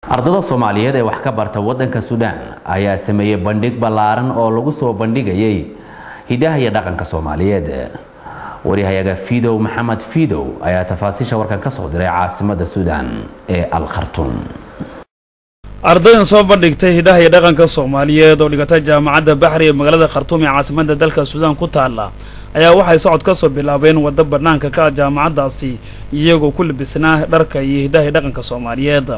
ardada Soomaaliyeed ee wax ka barta wadanka Suudaan ayaa sameeyay bandhig ballaaran oo lagu soo bandhigayay hidaha iyo dhaqanka Soomaaliyeed. wariyahayaga Fiidow Maxamed Fiidow ayaa tafaasiisha warkan ka soo diray caasimadda Suudaan ee Al-Khartoum. ardaydan soo bandhigtay hidaha iyo dhaqanka Soomaaliyeed oo dhigata jaamacadda Baxri ee magaalada Khartoum ee caasimadda dalka Suudaan ku taala ayaa waxay socod ka soo bilaabeen wada banaanka ka jaamacaddaasi iyagoo ku labisnaa dharka iyo hidaha iyo dhaqanka Soomaaliyeed.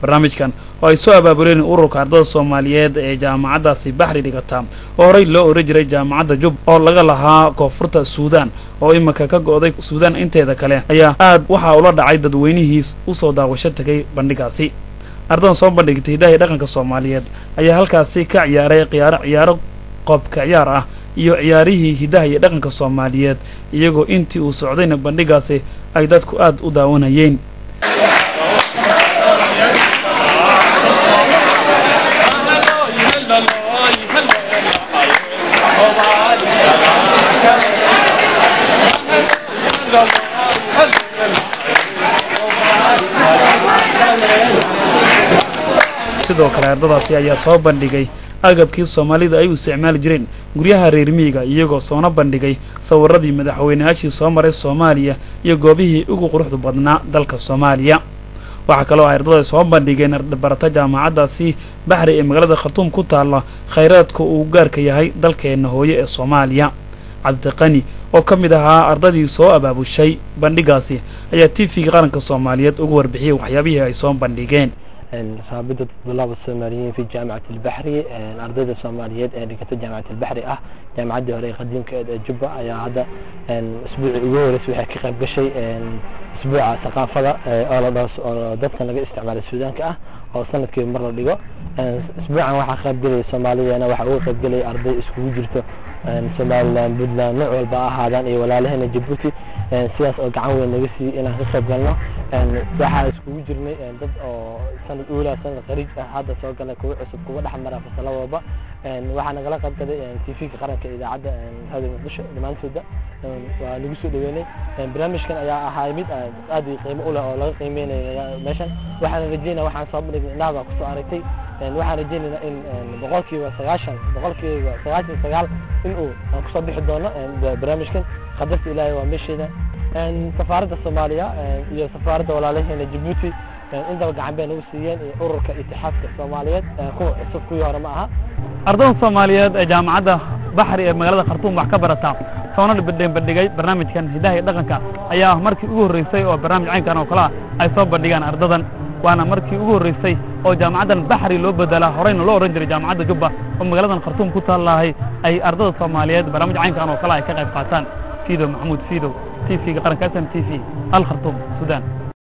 barnaamijkan oo ay soo abaabuleen ururka ardada Soomaaliyeed ee jaamacaddaasi Baxri dhigata oo horey loo oran jiray jaamacadda Jub oo laga lahaa koonfurta Suudaan oo imika ka go'day Suudaan inteeda kale ayaa aad waxa ula dhacay dadweynihiis u soo daawasho tagay bandhigaasi. ardadan soo bandhigtay hidaha iyo dhaqanka Soomaaliyeed ayaa halkaasi ka ciyaaray ciyaaro qobka ciyaar ah iyo ciyaarihii hidaha iyo dhaqanka Soomaaliyeed iyagoo intii uu socdayna bandhigaasi ay dadku aad u daawanayeen. sidoo kale ardadaasi ayaa soo bandhigay agabkii Soomaalida ay u isticmaali jireen guryaha reer miyiga iyagoo soo bandhigay sawiradii madaxweynayaashii soo maray Soomaaliya iyo goobihii ugu quruxda badnaa dalka Soomaaliya. waxa kale oo ardada soo bandhigeen barata jaamacaddaasi Baxri ee magaalada Khartoum ku taala khayraadka uu gaarka yahay dalkeena hooyo ee Soomaaliya. Cabdiqani oo kamid ahaa ardadii soo abaabushay bandhigaasi ayaa TV qaranka Soomaaliyeed ugu warbixiyay waxyaabihii ay soo bandhigeen. رابطة الطلاب الصوماليين في جامعة البحري أرضية الصوماليات اللي كانت جامعة البحري جامعة دهري قديم كجبة يا هذا أسبوع يقول أسبوع كيف بشيء أسبوع ثقافة أو ضدنا لقى استعمال السودان أو سنة كي مرة لقى أسبوع واحد خاب قلي الصومالية أنا واحد خاب قلي أرضي أسبوع جرته سمال بدنا نوع الباء هذا ولا لهنا جبوتي سياس أو قعوة نجسي إن خاب قلنا واحد أسبوع جرني ضد السنة الأولى سنة الخريج هذا سواء كان كوي عصب كوي ده حمرة في الصلاة وحنا قلنا قبل كده في قرن كإذا عدا هذا المدرسة لما نسوده ونقصه دويني برنامج كان هاي ميت هذه قيمة أولى أو لا قيمين ماشان وحنا رجينا وحنا صابنا نعم قصة عرفتي وحنا رجينا إن بقولكي وسجاشن بقولكي وسجاشن سجال إنه قصة بحضانة برنامج كان خدمت إلهي ومشي ده سفارة الصومالية هي سفارة ولا عليه جيبوتي إنت وقع بين وسيين أورك اتحاد الصوماليات كو عصب كوي معها أرضون الصوماليات جامعة بحري مغالطة خرطوم وحكبرتها صونا بديجي برنامج كان هداية دقنك أيها مركي أقول رئيسي أو برنامج عين كانوا كلا أي صوب بديجان أرضاً وأنا مركي أقول رئيسي أو جامعة بحري لو بدلا هرين لو رنجري جامعة جبة ومغالطة خرطوم كتها الله أي أرض الصوماليات برنامج عين كانوا كلا كغيب فاتان فيدو محمود فيدو TV قرن كاسم TV الخرطوم سودان.